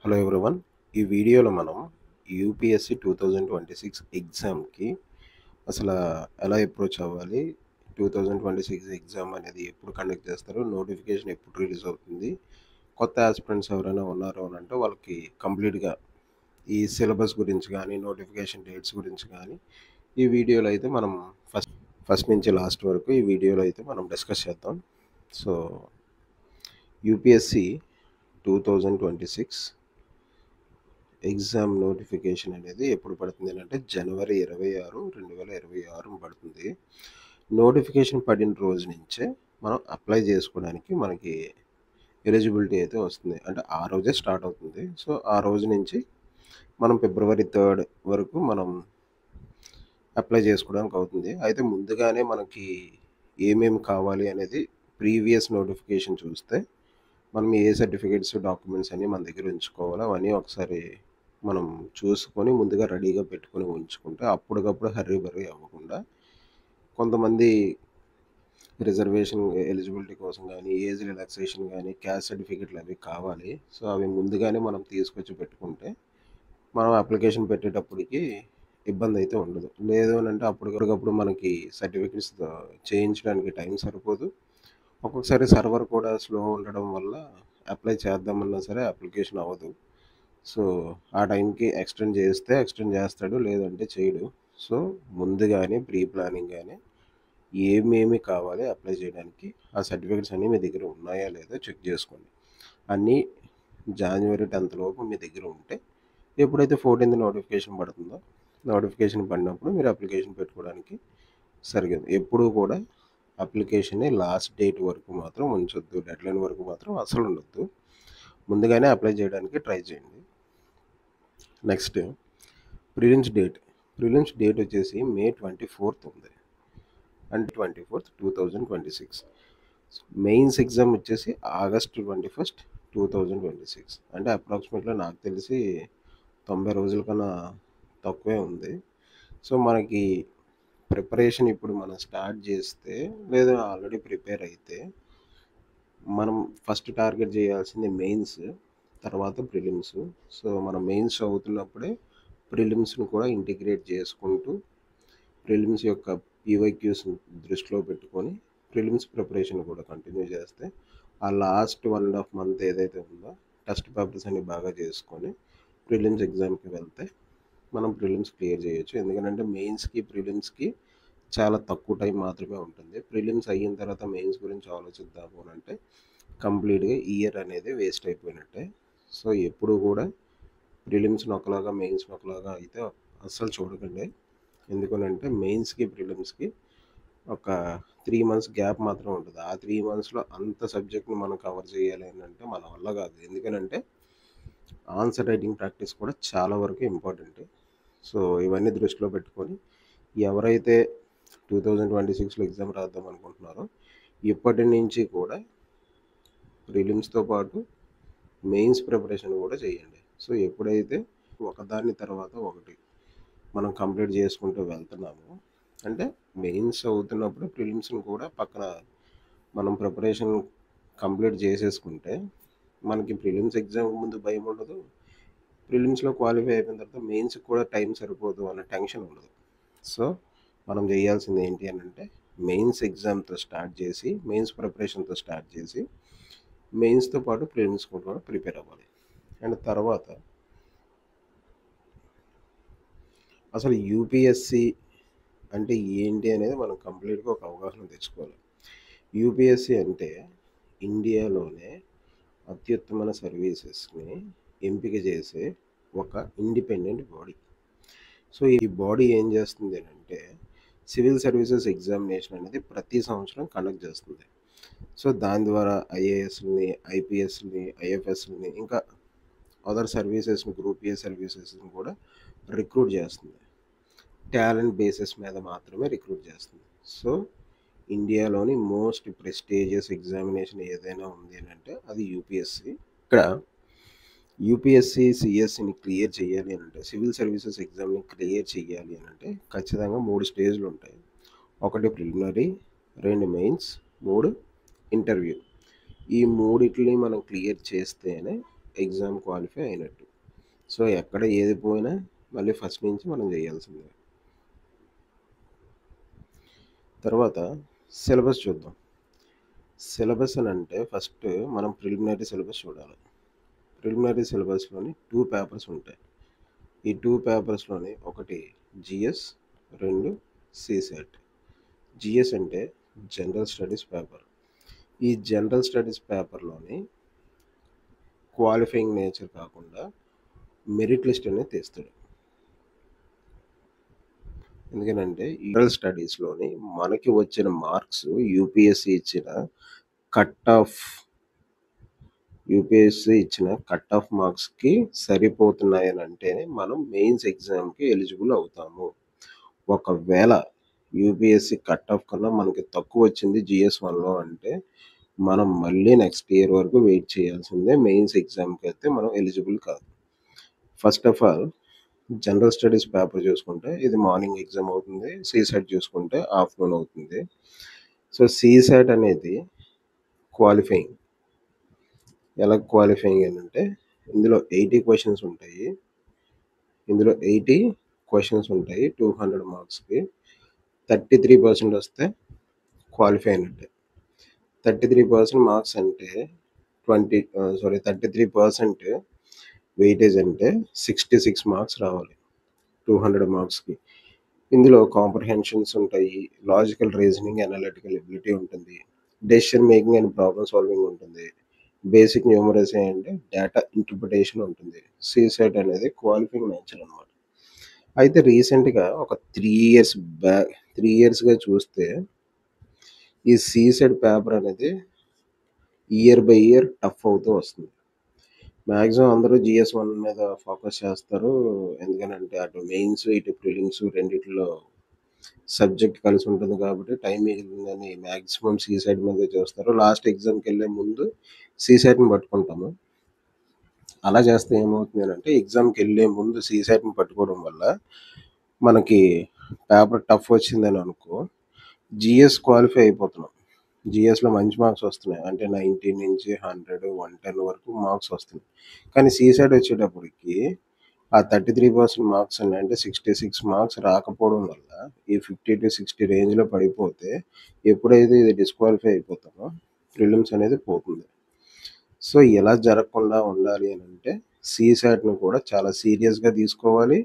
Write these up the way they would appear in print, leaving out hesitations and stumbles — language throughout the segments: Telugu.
Hello everyone. ఈ వీడియోలో మనం యూపీఎస్సీ 2026 ఎగ్జామ్కి అసలు ఎలా అప్రోచ్ అవ్వాలి, 2026 ఎగ్జామ్ అనేది ఎప్పుడు కండక్ట్ చేస్తారు, నోటిఫికేషన్ ఎప్పుడు రిలీజ్ అవుతుంది, కొత్త ఆస్పిరెంట్స్ ఎవరైనా ఉన్నారు అని అంటే వాళ్ళకి కంప్లీట్గా ఈ సిలబస్ గురించి కానీ నోటిఫికేషన్ డేట్స్ గురించి కానీ ఈ వీడియోలో అయితే మనం ఫస్ట్ నుంచి లాస్ట్ వరకు ఈ వీడియోలో అయితే మనం డిస్కస్ చేద్దాం. సో యూపీఎస్సీ 2026 ఎగ్జామ్ నోటిఫికేషన్ అనేది ఎప్పుడు పడుతుంది అంటే జనవరి 26, 2026 పడుతుంది. నోటిఫికేషన్ పడిన రోజు నుంచే మనం అప్లై చేసుకోవడానికి మనకి ఎలిజిబిలిటీ అయితే వస్తుంది. అంటే ఆ రోజే స్టార్ట్ అవుతుంది. సో ఆ రోజు నుంచి మనం ఫిబ్రవరి 3 వరకు మనం అప్లై చేసుకోవడానికి అవుతుంది. అయితే ముందుగానే మనకి ఏమేమి కావాలి అనేది ప్రీవియస్ నోటిఫికేషన్ చూస్తే మనం ఏ సర్టిఫికేట్స్ డాక్యుమెంట్స్ అన్నీ మన దగ్గర ఉంచుకోవాలి. అవన్నీ ఒకసారి మనం చూసుకొని ముందుగా రెడీగా పెట్టుకొని ఉంచుకుంటే అప్పటికప్పుడు హర్రీ బర్రీ అవ్వకుండా కొంతమంది రిజర్వేషన్ ఎలిజిబిలిటీ కోసం కానీ ఏజ్ రిలాక్సేషన్ కానీ క్యాస్ట్ సర్టిఫికేట్లు అవి కావాలి. సో అవి ముందుగానే మనం తీసుకొచ్చి పెట్టుకుంటే మనం అప్లికేషన్ పెట్టేటప్పటికి ఇబ్బంది అయితే ఉండదు. లేదు అని అంటే అప్పటికప్పుడు మనకి సర్టిఫికేట్స్ చేయించడానికి టైం సరిపోదు. ఒక్కొక్కసారి సర్వర్ కూడా స్లో ఉండడం వల్ల అప్లై చేద్దామన్నా సరే అప్లికేషన్ అవ్వదు. సో ఆ టైంకి ఎక్స్టెండ్ చేస్తాడు, లేదంటే చేయడు. సో ముందుగానే ప్రీ ప్లానింగ్ కానీ ఏమేమి కావాలి అప్లై చేయడానికి ఆ సర్టిఫికేట్స్ అన్నీ మీ దగ్గర ఉన్నాయా లేదా చెక్ చేసుకోండి. అన్నీ జనవరి 10 లోపు మీ దగ్గర ఉంటే ఎప్పుడైతే 14th నోటిఫికేషన్ పడుతుందో నోటిఫికేషన్ పడినప్పుడు మీరు అప్లికేషన్ పెట్టుకోవడానికి సరిగ్గా ఎప్పుడు కూడా అప్లికేషన్ని లాస్ట్ డేట్ వరకు మాత్రం ఉంచొద్దు, డెడ్లైన్ వరకు మాత్రం అసలు ఉండొద్దు. ముందుగానే అప్లై చేయడానికి ట్రై చేయండి. నెక్స్ట్ ప్రిలిమ్స్ డేట్ వచ్చేసి మే 24th ఉంది, అంటే 24th 2026. మెయిన్స్ ఎగ్జామ్ వచ్చేసి ఆగస్ట్ 21st 2026. అంటే అప్రాక్సిమేట్గా నాకు తెలిసి 90 రోజుల కన్నా తక్కువే ఉంది. సో మనకి ప్రిపరేషన్ ఇప్పుడు మనం స్టార్ట్ చేస్తే లేదా ఆల్రెడీ ప్రిపేర్ అయితే మనం ఫస్ట్ టార్గెట్ చేయాల్సింది మెయిన్స్, తర్వాత ప్రిలిమ్స్. సో మనం మెయిన్స్ చదువుతున్నప్పుడే ప్రిలిమ్స్ని కూడా ఇంటిగ్రేట్ చేసుకుంటూ ప్రిలిమ్స్ యొక్క పీవైక్యూస్ దృష్టిలో పెట్టుకొని ప్రిలిమ్స్ ప్రిపరేషన్ కూడా కంటిన్యూ చేస్తే ఆ లాస్ట్ 1.5 month ఏదైతే ఉందో టెస్ట్ పేపర్స్ అన్ని బాగా చేసుకొని ప్రిలిమ్స్ ఎగ్జామ్కి వెళ్తే మనం ప్రిలిమ్స్ క్లియర్ చేయొచ్చు. ఎందుకంటే మెయిన్స్కి ప్రిలిమ్స్కి చాలా తక్కువ టైం మాత్రమే ఉంటుంది. ప్రిలిమ్స్ అయిన తర్వాత మెయిన్స్ గురించి ఆలోచిద్దాము అని అంటే కంప్లీట్గా ఇయర్ అనేది వేస్ట్ అయిపోయినట్టే. సో ఎప్పుడు కూడా ప్రిలిమ్స్ని ఒకలాగా మెయిన్స్ని ఒకలాగా అయితే అస్సలు చూడకండి. ఎందుకనంటే మెయిన్స్కి ప్రిలిమ్స్కి ఒక 3 months గ్యాప్ మాత్రం ఉంటుంది. ఆ 3 monthsలో అంత సబ్జెక్ట్ని మనం కవర్ చేయాలి అని అంటే మన వల్ల కాదు. ఎందుకనంటే ఆన్సర్ రైటింగ్ ప్రాక్టీస్ కూడా చాలా వరకు ఇంపార్టెంట్. సో ఇవన్నీ దృష్టిలో పెట్టుకొని ఎవరైతే 2026లో ఎగ్జామ్ రాద్దాం అనుకుంటున్నారో ఇప్పటి నుంచి కూడా ప్రిలిమ్స్తో పాటు మెయిన్స్ ప్రిపరేషన్ కూడా చేయండి. సో ఎప్పుడైతే ఒకదాని తర్వాత ఒకటి మనం కంప్లీట్ చేసుకుంటూ వెళ్తున్నాము అంటే మెయిన్స్ అవుతున్నప్పుడు ప్రిలిమ్స్ని కూడా పక్కన మనం ప్రిపరేషన్ కంప్లీట్ చేసేసుకుంటే మనకి ప్రిలిమ్స్ ఎగ్జామ్ ముందు భయం ఉండదు, ప్రిలిమ్స్లో క్వాలిఫై అయిపోయిన తర్వాత మెయిన్స్కి కూడా టైం సరిపోదు అన్న టెన్షన్ ఉండదు. సో మనం చేయాల్సింది ఏంటి అని అంటే మెయిన్స్ ఎగ్జామ్తో స్టార్ట్ చేసి మెయిన్స్ ప్రిపరేషన్తో స్టార్ట్ చేసి మెయిన్స్తో పాటు ప్రిలిమ్స్ కూడా ప్రిపేర్ అవ్వాలి. అండ్ తర్వాత అసలు యూపీఎస్సి అంటే ఏంటి అనేది మనం కంప్లీట్గా ఒక అవగాహన తెచ్చుకోవాలి. యూపీఎస్సి అంటే ఇండియాలోనే అత్యుత్తమ సర్వీసెస్ని ఎంపిక చేసే ఒక ఇండిపెండెంట్ బాడీ. సో ఈ బాడీ ఏం చేస్తుంది అంటే సివిల్ సర్వీసెస్ ఎగ్జామినేషన్ అనేది ప్రతి సంవత్సరం కండక్ట్ చేస్తుంది. సో దాని ద్వారా ఐఏఎస్ని, ఐపీఎస్ని, ఐఎఫ్ఎస్ని ఇంకా అదర్ సర్వీసెస్ని, గ్రూప్ ఏ సర్వీసెస్ని కూడా రిక్రూట్ చేస్తుంది. టాలెంట్ బేసిస్ మీద మాత్రమే రిక్రూట్ చేస్తుంది. సో ఇండియాలోని మోస్ట్ ప్రెస్టీజియస్ ఎగ్జామినేషన్ ఏదైనా ఉంది అని అంటే అది యూపీఎస్సి. ఇక్కడ యూపీఎస్సి సిఎస్సిని క్లియర్ చేయాలి అని అంటే సివిల్ సర్వీసెస్ ఎగ్జామ్ని క్లియర్ చేయాలి అని అంటే ఖచ్చితంగా 3 స్టేజ్లు ఉంటాయి. 1 ప్రిలిమినరీ, 2 మెయిన్స్, 3 ఇంటర్వ్యూ. ఈ మూడిటిని మనం క్లియర్ చేస్తేనే ఎగ్జామ్ క్వాలిఫై అయినట్టు. సో ఎక్కడ ఏది పోయినా మళ్ళీ ఫస్ట్ నుంచి మనం చేయాల్సిందే. తర్వాత సిలబస్ చూద్దాం. సిలబస్ అని అంటే ఫస్ట్ మనం ప్రిలిమినరీ సిలబస్ చూడాలి. ప్రిలిమినరీ సిలబస్లోని 2 పేపర్స్ ఉంటాయి. ఈ 2 పేపర్స్లోని ఒకటి జిఎస్, 2 సిసాట్. జిఎస్ అంటే జనరల్ స్టడీస్ పేపర్. ఈ జనరల్ స్టడీస్ పేపర్లోని క్వాలిఫైయింగ్ నేచర్ కాకుండా మెరిట్ లిస్ట్ అనేది తీస్తాడు. ఎందుకనంటే జనరల్ స్టడీస్లోని మనకి వచ్చిన మార్క్స్ యూపీఎస్సీ ఇచ్చిన కట్ ఆఫ్ మార్క్స్కి సరిపోతున్నాయని అంటేనే మనం మెయిన్స్ ఎగ్జామ్కి ఎలిజిబుల్ అవుతాము. ఒకవేళ యూపీఎస్సీ కట్ ఆఫ్ కన్నా మనకి తక్కువ వచ్చింది GS1లో అంటే మనం మళ్ళీ నెక్స్ట్ ఇయర్ వరకు వెయిట్ చేయాల్సిందే. మెయిన్స్ ఎగ్జామ్కి అయితే మనం ఎలిజిబుల్ కాదు. First of all general studies paper చూసుకుంటే ఇది మార్నింగ్ ఎగ్జామ్ అవుతుంది. సిసాట్ చూసుకుంటే ఆఫ్టర్నూన్ అవుతుంది. సో సిసాట్ అనేది క్వాలిఫైయింగ్. ఎలా క్వాలిఫైయింగ్ అని అంటే ఇందులో 80 క్వశ్చన్స్ ఉంటాయి. 200 మార్క్స్కి 33% వస్తే క్వాలిఫై అయినట్టే. 33% మార్క్స్ అంటే 33% వెయిటేజ్ అంటే 66 మార్క్స్ రావాలి 200 మార్క్స్కి. ఇందులో కాంప్రహెన్షన్స్ ఉంటాయి, లాజికల్ రీజనింగ్, అనలిటికల్ ఎబిలిటీ ఉంటుంది, decision making and problem solving ఉంటుంది, బేసిక్ న్యూమరసీ అంటే డేటా ఇంటర్ప్రిటేషన్ ఉంటుంది. సిసాట్ అనేది క్వాలిఫైయింగ్ నేచర్ అనమాట. అయితే రీసెంట్గా ఒక 3 ఇయర్స్గా చూస్తే ఈ సిసాట్ పేపర్ అనేది ఇయర్ బై ఇయర్ టఫ్ అవుతూ వస్తుంది. మ్యాక్సిమం అందరూ GS1 మీద ఫోకస్ చేస్తారు. ఎందుకనంటే అటు మెయిన్స్ ఇటు ప్రిలిమ్స్ రెండిట్లో సబ్జెక్ట్ కలిసి ఉంటుంది కాబట్టి టైం మిగిలిందని మ్యాక్సిమం సిసాట్ మీద చూస్తారు. లాస్ట్ ఎగ్జామ్కి వెళ్ళే ముందు సిసాట్ని పట్టుకుంటాము. అలా చేస్తే ఏమవుతుంది అంటే ఎగ్జామ్కి వెళ్ళే ముందు సిసాట్ని పట్టుకోవడం వల్ల మనకి పేపర్ టఫ్ వచ్చిందని అనుకో GS క్వాలిఫై అయిపోతున్నాం. GSలో మంచి మార్క్స్ వస్తున్నాయి. అంటే 90 నుంచి 100, 110 వరకు మార్క్స్ వస్తున్నాయి. కానీ సిసాట్ వచ్చేటప్పటికి ఆ 33% మార్క్స్ అంటే 66 మార్క్స్ రాకపోవడం వల్ల ఈ 50-60 రేంజ్లో పడిపోతే ఎప్పుడైతే ఇది డిస్క్వాలిఫై అయిపోతామో ప్రిలిమ్స్ అనేది పోతుంది. సో ఇలా జరగకుండా ఉండాలి అని అంటే సిసాట్ని కూడా చాలా సీరియస్గా తీసుకోవాలి.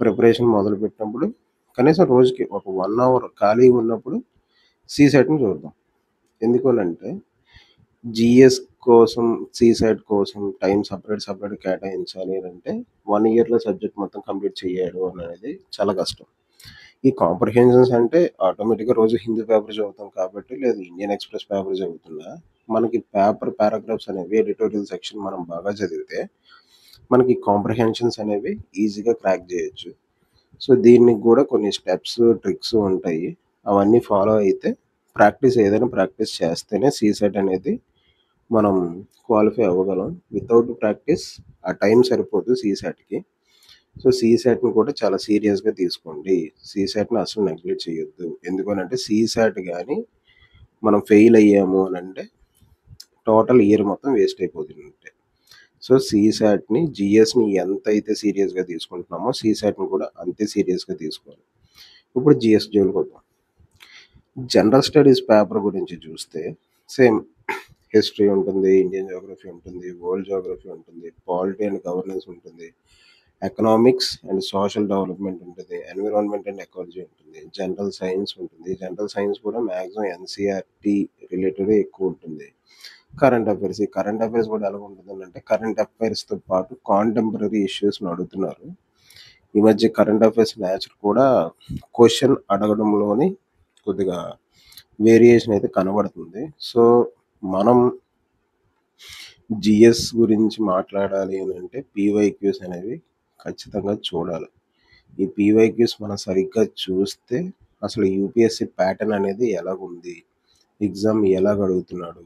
ప్రిపరేషన్ మొదలుపెట్టినప్పుడు కనీసం రోజుకి ఒక 1 అవర్ ఖాళీగా ఉన్నప్పుడు సిసాట్ని చూద్దాం. ఎందుకనంటే జిఎస్ కోసం సిసాట్ కోసం టైం సపరేట్ కేటాయించాలి అని అంటే 1 ఇయర్లో సబ్జెక్ట్ మొత్తం కంప్లీట్ చేయడం అనేది చాలా కష్టం. ఈ కాంప్రహెన్షన్స్ అంటే ఆటోమేటిక్గా రోజు హిందీ పేపర్ చదువుతాం కాబట్టి లేదు ఇండియన్ ఎక్స్ప్రెస్ పేపర్ చదువుతున్నా మనకి పారాగ్రాఫ్స్ అనేవి ఎడిటోరియల్ సెక్షన్ మనం బాగా చదివితే మనకి కాంప్రహెన్షన్స్ అనేవి ఈజీగా క్రాక్ చేయొచ్చు. సో దీనికి కూడా కొన్ని స్టెప్స్ ట్రిక్స్ ఉంటాయి. అవన్నీ ఫాలో అయితే ఏదైనా ప్రాక్టీస్ చేస్తేనే సిసాట్ అనేది మనం క్వాలిఫై అవ్వగలం. వితౌట్ ప్రాక్టీస్ ఆ టైం సరిపోదు సిసాట్కి. సో సిసాట్ని కూడా చాలా సీరియస్గా తీసుకోండి. సిసాట్ని అసలు నెగ్లెక్ట్ చేయొద్దు. ఎందుకనంటే సిసాట్ కానీ మనం ఫెయిల్ అయ్యాము అని అంటే టోటల్ ఇయర్ మొత్తం వేస్ట్ అయిపోతుంది. సో సిసాట్ని జిఎస్ని ఎంత అయితే సీరియస్గా తీసుకుంటున్నామో సిసాట్ని కూడా అంతే సీరియస్గా తీసుకోవాలి. ఇప్పుడు జిఎస్ జోలికి వద్దాం. జనరల్ స్టడీస్ పేపర్ గురించి చూస్తే సేమ్ హిస్టరీ ఉంటుంది, ఇండియన్ జోగ్రఫీ ఉంటుంది, వరల్డ్ జోగ్రఫీ ఉంటుంది, పాలిటీ అండ్ గవర్నెన్స్ ఉంటుంది, ఎకనామిక్స్ అండ్ సోషల్ డెవలప్మెంట్ ఉంటుంది, ఎన్విరాన్మెంట్ అండ్ ఎకాలజీ ఉంటుంది, జనరల్ సైన్స్ ఉంటుంది. జనరల్ సైన్స్ కూడా మ్యాక్సిమం ఎన్సీఆర్టీ రిలేటెడ్ ఎక్కువ ఉంటుంది. కరెంట్ అఫైర్స్ కూడా ఎలా ఉంటుందంటే కరెంట్ అఫైర్స్తో పాటు కాంటెంపరీ ఇష్యూస్ని అడుగుతున్నారు. ఈ మధ్య కరెంట్ అఫైర్స్ నేచర్ కూడా క్వశ్చన్ అడగడంలోని కొద్దిగా వేరియేషన్ అయితే కనబడుతుంది. సో మనం జిఎస్ గురించి మాట్లాడాలి అని అంటే పీవైక్యూస్ అనేవి ఖచ్చితంగా చూడాలి. ఈ పీవైక్యూస్ మనం సరిగ్గా చూస్తే అసలు యూపీఎస్సీ ప్యాటర్న్ అనేది ఎలాగుంది, ఎగ్జామ్ ఎలాగ అడుగుతున్నాడు,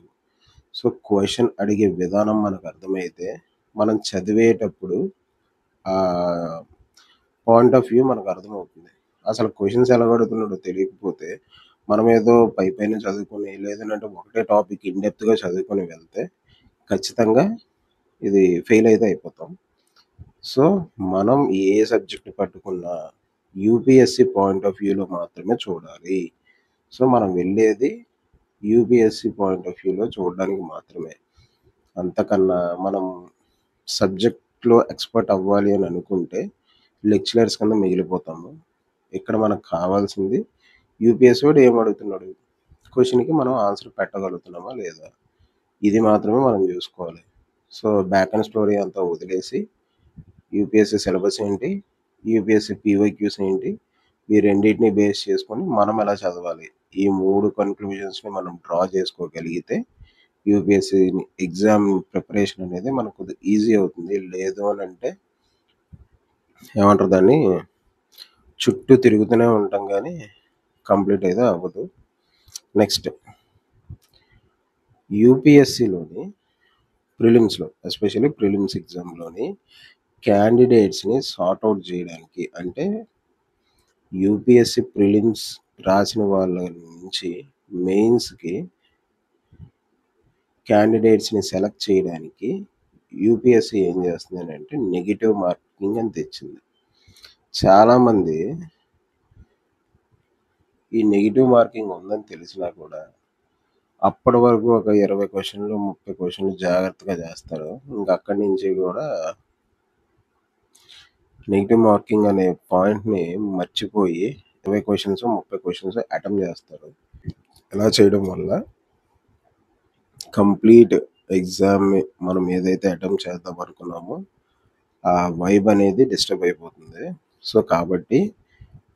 సో క్వశ్చన్ అడిగే విధానం మనకు అర్థమైతే మనం చదివేటప్పుడు ఆ పాయింట్ ఆఫ్ వ్యూ మనకు అర్థమవుతుంది. అసలు క్వశ్చన్స్ ఎలా అడుగుతున్నాడో తెలియకపోతే మనం ఏదో పైన చదువుకొని లేదంటే ఒకటే టాపిక్ ఇన్డెప్త్గా చదువుకొని వెళ్తే ఖచ్చితంగా ఇది ఫెయిల్ అయితే అయిపోతాం. సో, మనం ఏ సబ్జెక్ట్ పట్టుకున్నా యూపీఎస్‌సి పాయింట్ ఆఫ్ వ్యూలో మాత్రమే చూడాలి. సో, మనం వెళ్ళేది యూపీఎస్‌సి పాయింట్ ఆఫ్ వ్యూలో చూడడానికి మాత్రమే. అంతకన్నా మనం సబ్జెక్ట్‌లో ఎక్స్‌పర్ట్ అవ్వాలి అని అనుకుంటే లెక్చరర్స్ కింద మిగిలిపోతాము. ఇక్కడ మనకు కావాల్సింది యూపీఎస్‌సి వాడు ఏం అడుగుతున్నాడు? క్వెషన్‌కి మనం ఆన్సర్ పెట్టగలుగుతున్నామా లేదా? ఇది మాత్రమే మనం జూసుకోవాలి. సో, బ్యాక్ ఎండ్ స్టోరీ అంతా వదిలేసి యూపీఎస్‌సి సిలబస్ ఏంటి? యూపీఎస్‌సి పీవైక్యూస్ ఏంటి? ఈ రెండిటిని బేస్ చేసుకొని మనం ఎలా చదవాలి? ఈ 3 కన్‌క్లూజన్స్‌ని మనం డ్రా చేసుకోగలిగితే యూపీఎస్‌సి ఎగ్జామ్ ప్రిపరేషన్ అనేది మనకు కొద్దిగా ఈజీ అవుతుంది. లేదు అనంటే ఏమంటారు దాన్ని? చుట్టూ తిరుగుతూనే ఉంటాం గానీ కంప్లీట్ అయితే అవ్వదు. నెక్స్ట్ యూపీఎస్‌సిలోని ప్రిలిమ్స్‌లో ఎస్పెషల్లీ ప్రిలిమ్స్ ఎగ్జామ్‌లోని క్యాండిడేట్స్‌ని సార్ట్ ఔట్ జేయడానికి అంటే యూపీఎస్‌సి ప్రిలిమ్స్ రాసిన వాళ్ళ నుంచి మెయిన్స్‌కి క్యాండిడేట్స్‌ని సెలెక్ట్ చేయడానికి యూపీఎస్‌సి ఏం జేస్తుందనంటే నెగెటివ్ మార్కింగ్ అని తెచ్చింది. చాలామంది ఈ నెగెటివ్ మార్కింగ్ ఉందని తెలిసినా కూడా అప్పటి వరకు ఒక 20 క్వెషన్‌లు, 30 క్వెషన్‌లు జాగ్రత్తగా జేస్తారు. ఇంక అక్కడి నుంచి గూడా నెగెటివ్ మార్కింగ్ అనే పాయింట్‌ని మర్చిపోయి 20 క్వెషన్స్, 30 క్వెషన్స్ అటెంప్ట్ జేస్తారు. ఇలా చేయడం వల్ల కంప్లీట్ ఎగ్జామ్‌ని మనం ఏదైతే అటెంప్ట్ చేద్దాం అనుకున్నామో ఆ వైబ్ అనేది డిస్టర్బ్ అయిపోతుంది. సో, కాబట్టి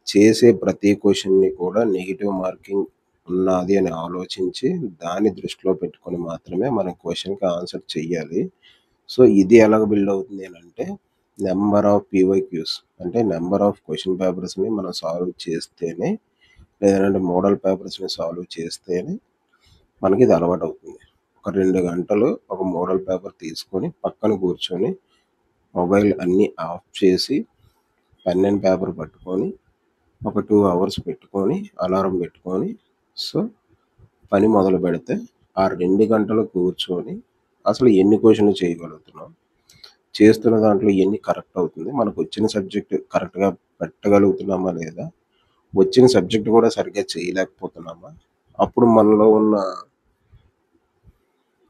చేసే ప్రతి క్వెషన్‌ని కూడా నెగెటివ్ మార్కింగ్ ఉన్నాది అని ఆలోచించి దాన్ని దృష్టిలో పెట్టుకొని మాత్రమే మనం క్వెషన్‌కి ఆన్సర్ చెయ్యాలి. సో, ఇది ఎలాగ బిల్డ్ అవుతుంది అనంటే నంబర్ ఆఫ్ పీవైక్యూస్ అంటే నంబర్ ఆఫ్ క్వెషన్ పేపర్స్‌ని మనం సాల్వ్ చేస్తేనే లేదంటే మోడల్ పేపర్స్‌ని సాల్వ్ చేస్తేనే మనకిది అలవాటవుతుంది. ఒక 2 గంటలు ఒక మోడల్ పేపర్ తీసుకొని పక్కన కూర్చొని మొబైల్ అన్నీ ఆఫ్ చేసి పెన్ అండ్ పేపర్ పట్టుకొని ఒక 2 అవర్స్ పెట్టుకొని అలారం పెట్టుకొని సో, పని మొదలుపెడితే ఆ 2 గంటలు కూర్చొని అసలు ఎన్ని క్వెషన్‌లు చేయగలుగుతున్నాం? చేస్తున్న దాంట్లో ఎన్ని కరెక్ట్ అవుతుంది? మనకొచ్చిన సబ్జెక్ట్ కరెక్ట్‌గా పెట్టగలుగుతున్నామా లేదా? వచ్చిన సబ్జెక్ట్ కూడా సరిగ్గా చేయలేకపోతున్నామా? అప్పుడు మనలో ఉన్న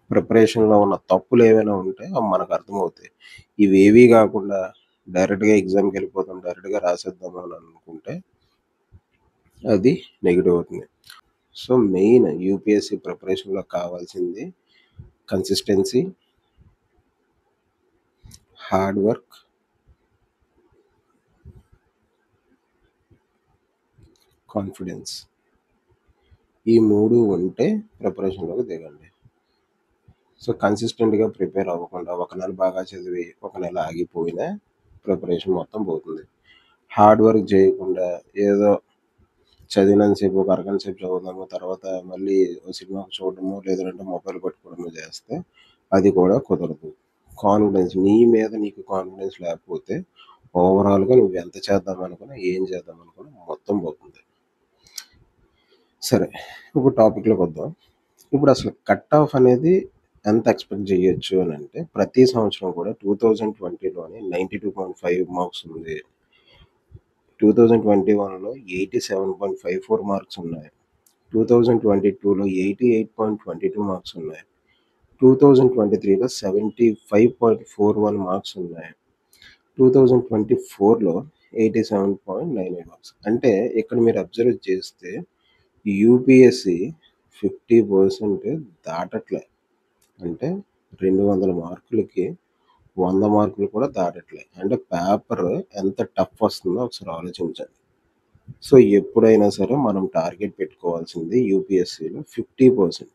ప్రిపరేషన్‌లో ఉన్న తప్పులేవైనా ఉంటే అవి మనకర్థమవుతాయి. ఇవేవీ గాకుండా డైరెక్ట్‌గా ఎగ్జామ్‌కెళ్ళిపోతాం, డైరెక్ట్‌గా రాసేద్దాము అని అనుకుంటే అది నెగెటివ్ అవుతుంది. సో, మెయిన్ యూపీఎస్‌సి ప్రిపరేషన్‌లో కావాల్సింది కన్సిస్టెన్సీ, హార్డ్ వర్క్, కాన్ఫిడెన్స్. ఈ 3 ఉంటే ప్రిపరేషన్‌లోకి దిగండి. సో, కన్సిస్టెంట్‌గా ప్రిపేర్ అవ్వకుండా ఒక నెల బాగా చదివి, ఒక నెల ఆగిపోయినా ప్రిపరేషన్ మొత్తం పోతుంది. హార్డ్ వర్క్ జేయకుండా ఏదో చదివినంత సేపు ఒక అరగంట సేపు చదువుదాము. తర్వాత మళ్ళీ ఓ సినిమా చూడడమో, లేదంటే మొబైల్ పట్టుకోవడమో చేస్తే అది కూడా కుదరదు. కాన్ఫిడెన్స్ నీ మీద నీకు కాన్ఫిడెన్స్ లేకపోతే ఓవరాల్‌గా నువ్వు ఎంత చేద్దామనుకున్నా, ఏం చేద్దామనుకున్నా మొత్తం పోతుంది. సరే. ఇప్పుడు టాపిక్‌లోకొద్దాం. ఇప్పుడసలు కట్ ఆఫ్ అనేది ఎంత ఎక్స్‌పెక్ట్ జేయొచ్చు అనంటే ప్రతి సంవత్సరం కూడా 2020లోని 92.5 మార్క్స్ ఉంది. 2021లో 87.54 మార్క్స్ ఉన్నాయి. 2022లో 88.22 మార్క్స్ ఉన్నాయి. 2023లో 75.41 మార్క్స్ ఉన్నాయి. 2024లో 87.98 మార్క్స్. అంటే ఇక్కడ మీరు అబ్జర్వ్ చేస్తే యూపీఎస్‌సి 50% దాటట్లే. అంటే 200 మార్కులకి 100 మార్కులు కూడా దాటట్లే. అంటే పేపర్ ఎంత టఫ్ వస్తుందో ఒకసారి ఆలోచించండి. సో, ఎప్పుడైనా సరే మనం టార్గెట్ పెట్టుకోవాల్సింది యూపీఎస్‌సిలో 50%.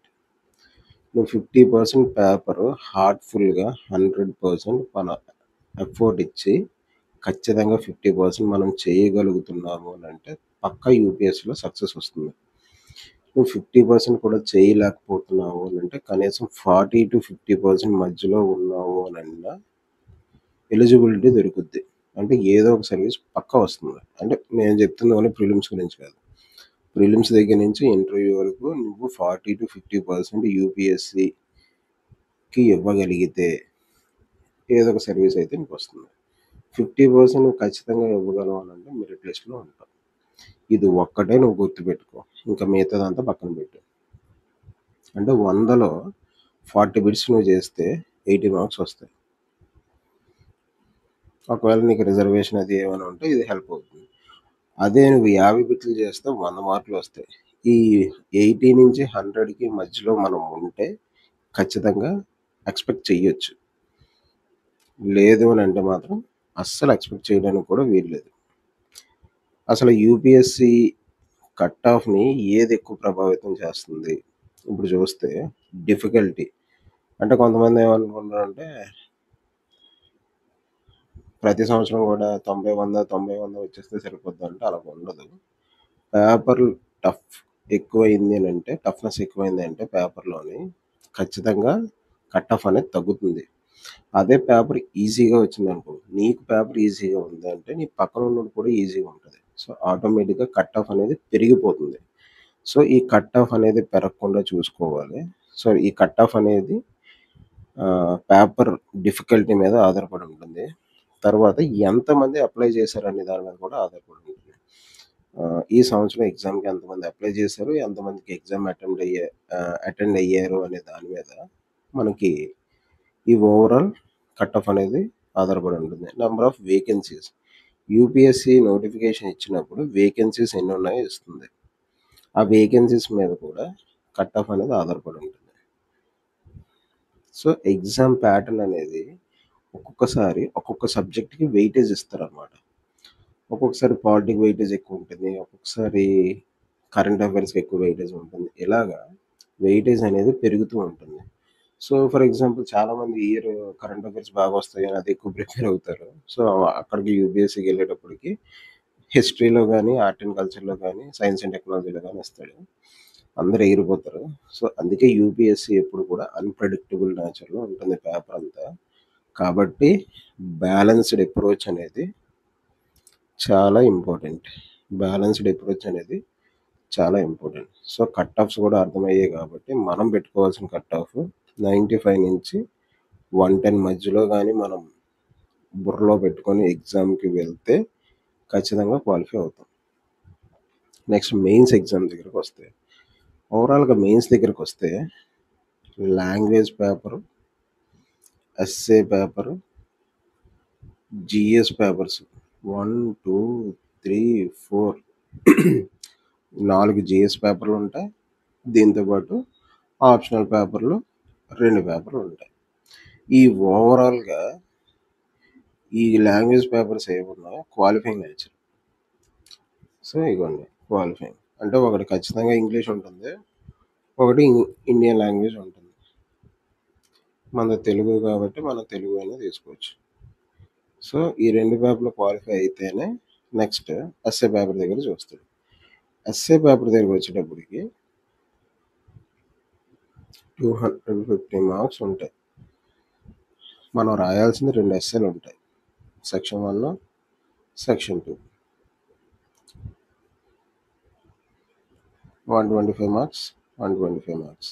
నువ్వు 50% పేపరు హార్ట్‌ఫుల్‌గా 100% మన ఎఫర్ట్ ఇచ్చి ఖచ్చితంగా 50% మనం చేయగలుగుతున్నాము అనంటే పక్కా యూపీఎస్‌సిలో సక్సెస్ వస్తుంది. నువ్వు 50% కూడా చేయలేకపోతున్నావు అనంటే కనీసం 40-50% మధ్యలో ఉన్నావు అనన్నా ఎలిజిబిలిటీ దొరుకుద్ది. అంటే ఏదో ఒక సర్వీస్ పక్కా వస్తుంది. అంటే నేను చెప్తుంది ఓన్లీ ప్రిలిమ్స్ గురించి కాదు. ప్రిలిమ్స్ దగ్గర నుంచి ఇంటర్వ్యూ వరకు నువ్వు 40-50% యూపీఎస్‌సికి ఇవ్వగలిగితే ఏదో ఒక సర్వీస్ అయితే నీకొస్తుంది. 50% నువ్వు ఖచ్చితంగా ఇవ్వగలవు అనంటే మెరిట్ లిస్ట్‌లో ఉంటావు. ఇది ఒక్కటే నువ్వు గుర్తుపెట్టుకో. ఇంకా మిగతాదంతా పక్కన పెట్టు. అంటే 100లో 40 బిట్స్ నువ్వు చేస్తే 80 మార్క్స్ వస్తాయి. ఒకవేళ నీకు రిజర్వేషన్ అది ఏమైనా ఉంటే ఇది హెల్ప్ అవుతుంది. అదే నువ్వు 50 బిట్లు చేస్తే 100 మార్కులు వస్తాయి. ఈ 80 నుంచి 100కి మధ్యలో మనం ఉంటే ఖచ్చితంగా ఎక్స్‌పెక్ట్ చెయ్యొచ్చు. లేదు అనంటే మాత్రం అస్సలు ఎక్స్‌పెక్ట్ చేయడానికి కూడా వీల్లేదు. అసలు యూపీఎస్‌సి కట్ ఆఫ్‌ని ఏది ఎక్కువ ప్రభావితం చేస్తుంది? ఇప్పుడు చూస్తే డిఫికల్టీ. అంటే కొంతమంది ఏమనుకుంటారంటే ప్రతి సంవత్సరం కూడా 90, 100, 90, 100 వచ్చేస్తే సరిపోద్దంటే అలా ఉండదు. పేపర్ టఫ్ ఎక్కువైంది అనంటే టఫ్‌నెస్ ఎక్కువైంది అంటే పేపర్‌లోని ఖచ్చితంగా కట్ ఆఫ్ అనేది తగ్గుతుంది. అదే పేపర్ ఈజీగా వచ్చిందనుకో, నీకు పేపర్ ఈజీగా ఉందంటే నీ పక్కనున్నోడికి కూడా ఈజీగా ఉంటది. సో, ఆటోమేటిక్‌గా కట్ ఆఫ్ అనేది పెరిగిపోతుంది. సో, ఈ కట్ ఆఫ్ అనేది పెరగకుండా చూసుకోవాలి. సో, ఈ కట్ ఆఫ్ అనేది పేపర్ డిఫికల్టీ మీద ఆధారపడి ఉంటుంది. తర్వాత ఎంతమంది అప్లై చేశారనే దాని మీద కూడా ఆధారపడి ఉంటుంది. ఈ సంవత్సరం ఎగ్జామ్‌కి ఎంతమంది అప్లై చేశారు, ఎంతమందికి ఎగ్జామ్ అటెండ్ అయ్యారు అనే దాని మీద మనకి ఈ ఓవరాల్ కట్ ఆఫ్ అనేది ఆధారపడి ఉంటుంది. Number of vacancies. UPSC notification ఇచ్చినప్పుడు వేకెన్సీస్ ఎన్నున్నాయో ఇస్తుంది. ఆ వేకెన్సీస్ మీద కూడా కట్ ఆఫ్ అనేది ఆధారపడి ఉంటుంది. సో, ఎగ్జామ్ ప్యాటర్న్ అనేది ఒక్కొక్కసారి ఒక్కొక్క సబ్జెక్ట్‌కి వెయిటేజ్ ఇస్తారనమాట. ఒక్కొక్కసారి పాలిటిక్ వెయిటేజ్ ఎక్కువుంటుంది. ఒక్కొక్కసారి కరెంట్ అఫైర్స్‌కి ఎక్కువ వెయిటేజ్ ఉంటుంది. ఇలాగా వెయిటేజ్ అనేది పెరుగుతూ ఉంటుంది. సో, ఫర్ ఎగ్జాంపుల్ చాలామంది ఈ ఇయర్ కరెంట్ అఫైర్స్ బాగొస్తాయని అది ఎక్కువ ప్రిపేర్ అవుతారు. సో, అక్కడికి యూపీఎస్‌సికెళ్ళేటప్పటికి హిస్టరీలో గాని, ఆర్ట్ అండ్ కల్చర్‌లో గాని, సైన్స్ అండ్ టెక్నాలజీలో గాని ఇస్తాడు. అందరూ ఎగిరిపోతారు. సో, అందుకే యూపీఎస్‌సి ఎప్పుడు కూడా అన్‌ప్రెడిక్టబుల్ నేచర్‌లో ఉంటుంది పేపర్ అంతా. కాబట్టి బ్యాలెన్స్‌డ్ అప్రోచ్ అనేది చాలా ఇంపార్టెంట్. బ్యాలెన్స్‌డ్ అప్రోచ్ అనేది చాలా ఇంపార్టెంట్. సో, కట్ ఆఫ్స్ కూడా అర్థమయ్యాయి కాబట్టి మనం పెట్టుకోవాల్సిన కట్ ఆఫ్ 95 నుంచి 110 మధ్యలో గాని మనం బుర్రలో పెట్టుకొని ఎగ్జామ్‌కి వెళ్తే ఖచ్చితంగా క్వాలిఫై అవుతాం. నెక్స్ట్ మెయిన్స్ ఎగ్జామ్ దగ్గరకొస్తే, ఓవరాల్‌గా మెయిన్స్ దగ్గరకొస్తే language paper, essay paper, GS papers 1, 2, 3, 4 4 GS పేపర్‌లుంటాయి. దీంతో పాటు ఆప్షనల్ పేపర్‌లు 2 పేపర్‌లుంటాయి. ఈ ఓవరాల్‌గా ఈ లాంగ్వేజ్ పేపర్స్ ఏమున్నాయో క్వాలిఫైయింగ్ నేచర్. సో, ఇగోండి క్వాలిఫైయింగ్. అంటే ఒకటి ఖచ్చితంగా ఇంగ్లీష్ ఉంటుంది. ఒకటి ఇండియన్ లాంగ్వేజ్ ఉంటుంది. మనది తెలుగు కాబట్టి మనం తెలుగు అయినా తీసుకోవచ్చు. సో, ఈ 2 పేపర్‌లు క్వాలిఫై అయితేనే నెక్స్ట్ ఎస్సే పేపర్ దగ్గర చూస్తాడు. ఎస్సే పేపర్ దగ్గరకొచ్చేటప్పటికి 250 మార్క్స్ ఉంటాయి. మనం రాయాల్సింది 2 ఎస్సేలుంటాయి. Section 1, section 2. 125 marks, 125 marks.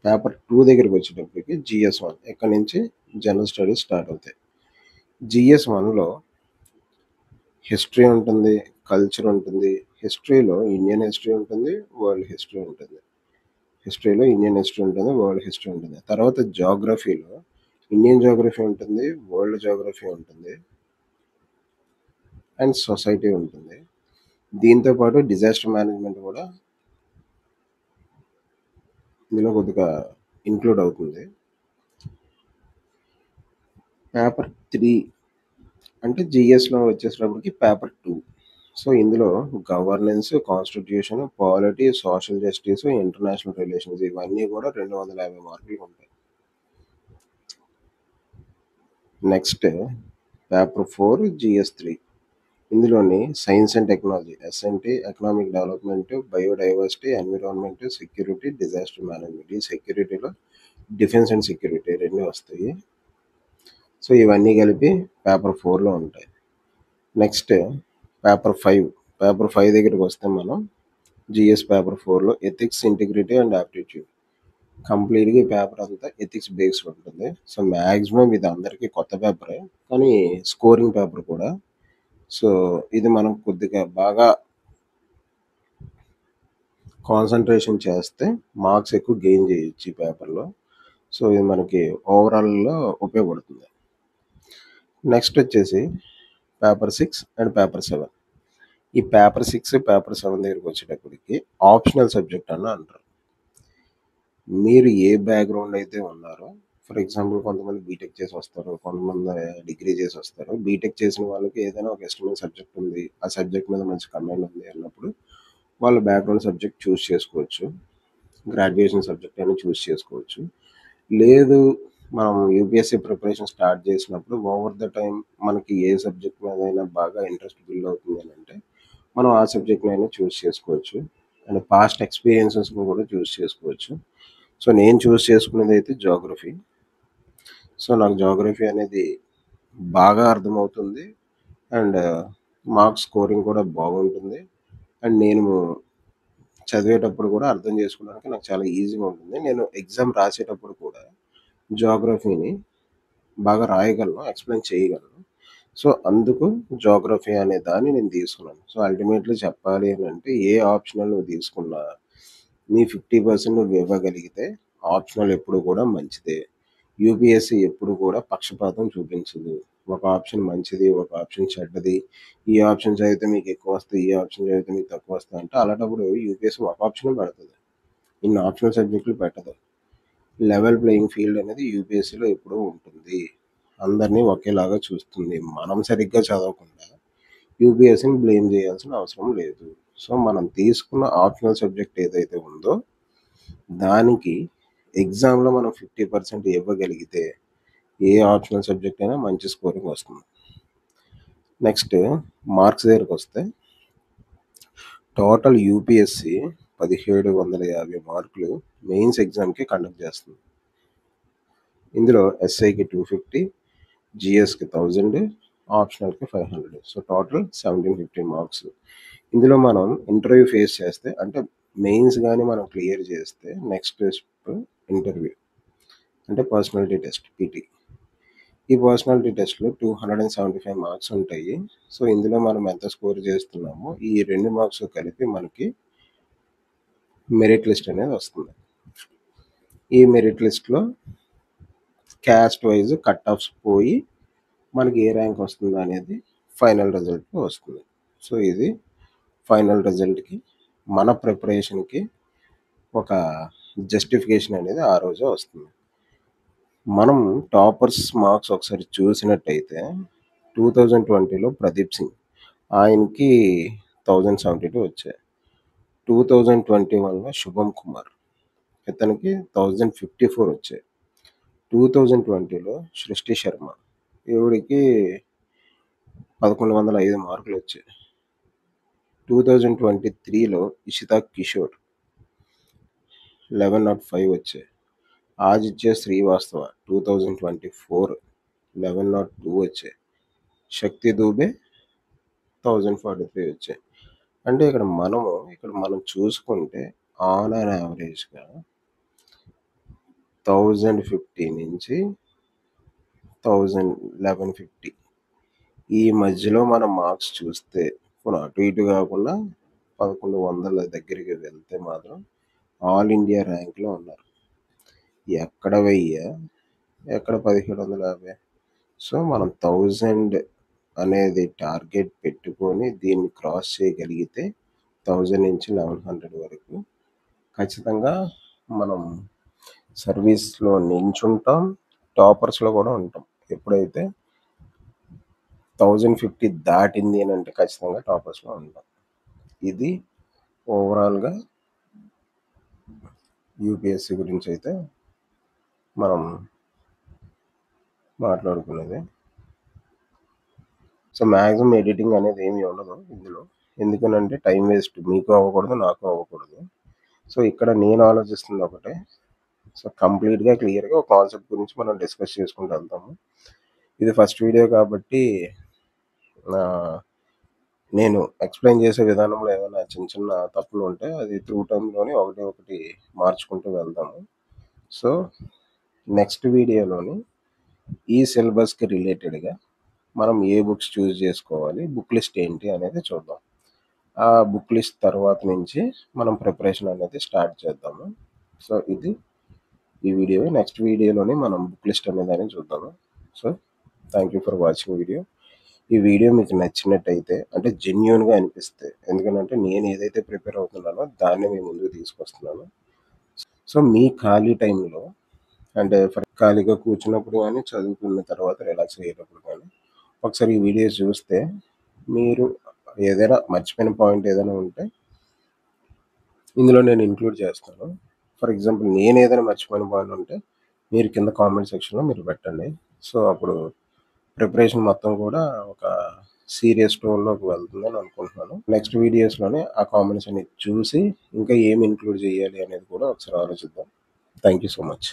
Paper 2 దగ్గరకొచ్చేటప్పటికి జీఎస్ 1 ఇక్కడి నుంచి జనరల్ స్టడీస్ స్టార్ట్ అవుతాయి. జీఎస్ 1లో హిస్టరీ ఉంటుంది, కల్చర్ ఉంటుంది. హిస్టరీలో ఇండియన్ హిస్టరీ ఉంటుంది, వరల్డ్ హిస్టరీ ఉంటుంది. హిస్టరీలో ఇండియన్ హిస్టరీ ఉంటుంది, వరల్డ్ హిస్టరీ ఉంటుంది. తర్వాత జియోగ్రఫీలో ఇండియన్ జియోగ్రఫీ ఉంటుంది, వరల్డ్ జియోగ్రఫీ ఉంటుంది. అండ్ సొసైటీ ఉంటుంది. దీంతో పాటు డిజాస్టర్ మేనేజ్మెంట్ కూడా ఇందులో కొద్దిగా ఇంక్లూడ్ అవుతుంది. పేపర్ 3 అంటే జీఎస్‌లో వచ్చేసేటప్పటికి పేపర్ 2. సో, ఇందులో governance, constitution, polity, social justice, international relations ఇవన్నీ కూడా 250 మార్కులు ఉంటాయి. Next paper 4 GS 3. ఇందులోని science and technology, SNT, economic development, biodiversity, environment, security, disaster management. ఈ సెక్యూరిటీలో డిఫెన్స్ అండ్ సెక్యూరిటీ 2 వస్తాయి. సో, ఇవన్నీ కలిపి పేపర్ 4లో ఉంటాయి. Next paper 5. పేపర్ 5 దగ్గరకొస్తే మనం జీఎస్ పేపర్ 4లో ఎథిక్స్, ఇంటిగ్రిటీ అండ్ ఆప్టిట్యూడ్. కంప్లీట్‌గా ఈ పేపర్ అంతా ఎథిక్స్ బేస్డ్ ఉంటుంది. సో, మాక్సిమం ఇది అందరికీ కొత్త పేపరే. కానీ స్కోరింగ్ పేపర్ కూడా. సో, ఇది మనం కొద్దిగా బాగా కాన్సంట్రేషన్ చేస్తే మార్క్స్ ఎక్కువ గెయిన్ చేయొచ్చు ఈ పేపర్‌లో. సో, ఇది మనకి ఓవరాల్‌లో ఉపయోగపడుతుంది. నెక్స్ట్ వచ్చేసి పేపర్ 6 అండ్ పేపర్ 7. ఈ పేపర్ 6, పేపర్ 7 దగ్గరికొచ్చేటప్పటికి ఆప్షనల్ సబ్జెక్ట్ అని అంటారు. మీరు ఏ బ్యాక్‌గ్రౌండ్ అయితే ఉన్నారో, ఫర్ ఎగ్జాంపుల్ కొంతమంది బీటెక్ చేసొస్తారు. కొంతమంది డిగ్రీ చేసొస్తారు. బీటెక్ చేసిన వాళ్ళకి ఏదైనా ఒక ఇష్టమైన సబ్జెక్ట్ ఉంది. ఆ సబ్జెక్ట్ మీద మంచి కమాండ్ ఉంది అన్నప్పుడు వాళ్ళ బ్యాక్‌గ్రౌండ్ సబ్జెక్ట్ చూజ్ చేసుకోవచ్చు. గ్రాడ్యుయేషన్ సబ్జెక్ట్ అయినా చూజ్ చేసుకోవచ్చు. లేదు, మనం యూపీఎస్సీ ప్రిపరేషన్ స్టార్ట్ చేసినప్పుడు ఓవర్ ద టైమ్ మనకి ఏ సబ్జెక్ట్ మీదైనా బాగా ఇంట్రెస్ట్ బిల్డ్ అవుతుంది అనంటే, మనం ఆ సబ్జెక్ట్‌నైనా చూజ్ చేసుకోవచ్చు. అండ్ పాస్ట్ ఎక్స్‌పీరియన్సెస్‌ని కూడా చూజ్ చేసుకోవచ్చు. సో, నేను చూజ్ చేసుకున్నదైతే జియోగ్రఫీ. సో, నాకు జియోగ్రఫీ అనేది బాగా అర్థమవుతుంది. అండ్ మార్క్స్ స్కోరింగ్ కూడా బాగుంటుంది. అండ్ నేను చదివేటప్పుడు కూడా అర్థం చేసుకోవడానికి నాకు చాలా ఈజీగా ఉంటుంది. నేను ఎగ్జామ్ రాసేటప్పుడు కూడా జియోగ్రఫీని బాగా రాయగలను, ఎక్స్‌ప్లెయిన్ చేయగలను. సో, అందుకు జియోగ్రఫీ అనే దాన్ని నేను తీసుకున్నాను. సో, అల్టిమేట్‌లీ చెప్పాలి అనంటే ఏ ఆప్షనల్ నువ్వు తీసుకున్నా, నీ 50% నువ్వు ఇవ్వగలిగితే ఆప్షనల్ ఎప్పుడు కూడా మంచిదే. యూపీఎస్సీ ఎప్పుడు కూడా పక్షపాతం చూపించదు. ఒక ఆప్షన్ మంచిది, ఒక ఆప్షన్ చెడ్డది. ఈ ఆప్షన్ చదివితే మీకు ఎక్కువొస్తాయి, ఈ ఆప్షన్ చదివితే మీకు తక్కువొస్తాయి అంటే అలాంటప్పుడు యూపీఎస్సీ ఒక ఆప్షనే పెడతది. ఇన్ని ఆప్షనల్ సబ్జెక్టులు పెట్టదు. లెవెల్ ప్లేయింగ్ ఫీల్డ్ అనేది యూపీఎస్సీలో ఎప్పుడూ ఉంటుంది. అందరిని ఒకేలాగా చూస్తుంది. మనం సరిగ్గా చదవకుండా యూపీఎస్సీని బ్లేమ్ చేయాల్సిన అవసరం లేదు. సో, మనం తీసుకున్న ఆప్షనల్ సబ్జెక్ట్ ఏదైతే ఉందో దానికి ఎగ్జామ్‌లో మనం 50% ఇవ్వగలిగితే ఏ ఆప్షనల్ సబ్జెక్ట్ అయినా మంచి స్కోరింగ్ వస్తుంది. నెక్స్ట్ మార్క్స్ దగ్గరికొస్తే టోటల్ యూపీఎస్సీ 1750 మార్కులు మెయిన్స్ ఎగ్జామ్‌కి కండక్ట్ చేస్తుంది. ఇందులో ఎస్ఐకి 250, జీఎస్‌కి 1000, ఆప్షనల్‌కి 500. So, total 1750 marks. ఇందులో మనం ఇంటర్వ్యూ ఫేస్ చేస్తే అంటే మెయిన్స్ గాని మనం క్లియర్ చేస్తే నెక్స్ట్ స్టెప్ ఇంటర్వ్యూ. అంటే పర్సనాలిటీ టెస్ట్ పీటీ. ఈ పర్సనాలిటీ టెస్ట్‌లో 275 మార్క్స్ ఉంటాయి. సో, ఇందులో మనం ఎంత స్కోర్ చేస్తున్నామో ఈ 2 మార్క్స్ కలిపి మనకి మెరిట్ లిస్ట్ అనేది వస్తుంది. ఈ మెరిట్ లిస్ట్‌లో క్యాస్ట్ వైస్ కట్ ఆఫ్స్ పోయి మనకి ఏ ర్యాంక్ వస్తుందో అనేది ఫైనల్ రిజల్ట్‌లో వస్తుంది. సో, ఇది ఫైనల్ రిజల్ట్‌కి మన ప్రిపరేషన్‌కి ఒక జస్టిఫికేషన్ అనేది ఆ రోజే వస్తుంది. మనం టాపర్స్ మార్క్స్ ఒకసారి చూసినట్టయితే 2020లో ప్రదీప్ సింగ్ ఆయనకి 1072 వచ్చాయి. 2021లో శుభమ్ కుమార్ ఇతనికి 1054 వచ్చాయి. 2020లో సృష్టి శర్మ ఈవిడకి 1105 మార్కులు వచ్చాయి. 2023లో ఇషితా కిషోర్ 1105 వచ్చాయి. ఆదిత్య శ్రీవాస్తవ 2024 1102 వచ్చాయి. శక్తి దూబే 1043 వచ్చాయి. అంటే ఇక్కడ మనం చూసుకుంటే ఆన్ అన్ యావరేజ్‌గా 1050 నుంచి 1150 ఈ మధ్యలో మనం మార్క్స్ చూస్తే పోనీ అటు ఇటు కాకుండా 1100 దగ్గరికి వెళ్తే మాత్రం ఆల్ ఇండియా ర్యాంక్‌లో ఉన్నారు. ఎక్కడ 1000, ఎక్కడ 1750. సో, మనం 1000 అనేది టార్గెట్ పెట్టుకొని దీన్ని క్రాస్ చేయగలిగితే 1000 నుంచి 1100 వరకు ఖచ్చితంగా మనం సర్వీస్‌లో నించుంటాం. టాపర్స్‌లో కూడా ఉంటాం. ఎప్పుడైతే 1050 దాటింది అనంటే ఖచ్చితంగా టాపర్స్‌లో ఉంటాం. ఇది ఓవరాల్‌గా యూపీఎస్సీ గురించైతే మనం మాట్లాడుకునేది. సో, మాక్సిమం ఎడిటింగ్ అనేది ఏమీ ఉండదు ఇందులో. ఎందుకనంటే టైం వేస్ట్ మీకు అవ్వకూడదు, నాకు అవ్వకూడదు. సో, ఇక్కడ నేను ఆలోచిస్తుంది ఒకటే. సో, కంప్లీట్‌గా క్లియర్‌గా ఒక కాన్సెప్ట్ గురించి మనం డిస్కస్ చేసుకుంటూ వెళ్తాము. ఇది ఫస్ట్ వీడియో కాబట్టి ఆహ్, నేను ఎక్స్‌ప్లెయిన్ చేసే విధానంలో ఏమైనా చిన్న చిన్న తప్పులుంటే అది త్రూ టైమ్‌లోనే ఒకటి ఒకటి మార్చుకుంటూ వెళ్దాము. సో నెక్స్ట్ వీడియోలోని ఈ సిలబస్కి రిలేటెడ్గా మనం ఏ బుక్స్ చూస్ చేసుకోవాలి, బుక్ లిస్ట్ ఏంటి అనేది చూద్దాం. ఆ బుక్ లిస్ట్ తర్వాత నుంచి మనం ప్రిపరేషన్ అనేది స్టార్ట్ చేద్దాము. సో ఇది ఈ వీడియో. నెక్స్ట్ వీడియోలోని మనం బుక్ లిస్ట్ అనేదాన్ని చూద్దాము. So thank you for watching video. ఈ వీడియో మీకు నచ్చినట్టయితే, అంటే జెన్యూన్గా అనిపిస్తే, ఎందుకంటే నేను ఏదైతే ప్రిపేర్ అవుతున్నానో దాన్ని మీ ముందుకు తీసుకొస్తున్నాను. సో మీ ఖాళీ టైంలో, అంటే ఖాళీగా కూర్చున్నప్పుడు కానీ, చదువుకున్న తర్వాత రిలాక్స్ అయ్యేటప్పుడు కానీ ఒకసారి ఈ వీడియోస్ చూస్తే మీరు ఏదైనా మర్చిపోయిన పాయింట్ ఏదైనా ఉంటే ఇందులో నేను ఇంక్లూడ్ చేస్తాను. ఫర్ ఎగ్జాంపుల్ నేను ఏదైనా మర్చిపోయిన పాయింట్ ఉంటే మీరు కింద కామెంట్ సెక్షన్లో మీరు పెట్టండి. సో అప్పుడు ప్రిపరేషన్ మొత్తం కూడా ఒక సీరియస్ టోన్లోకి వెళ్తుందని అనుకుంటున్నాను. నెక్స్ట్ వీడియోస్లోనే ఆ కామెంట్స్ అన్ని చూసి ఇంకా ఏమి ఇంక్లూడ్ చేయాలి అనేది కూడా ఒకసారి ఆలోచిద్దాం. Thank you so much.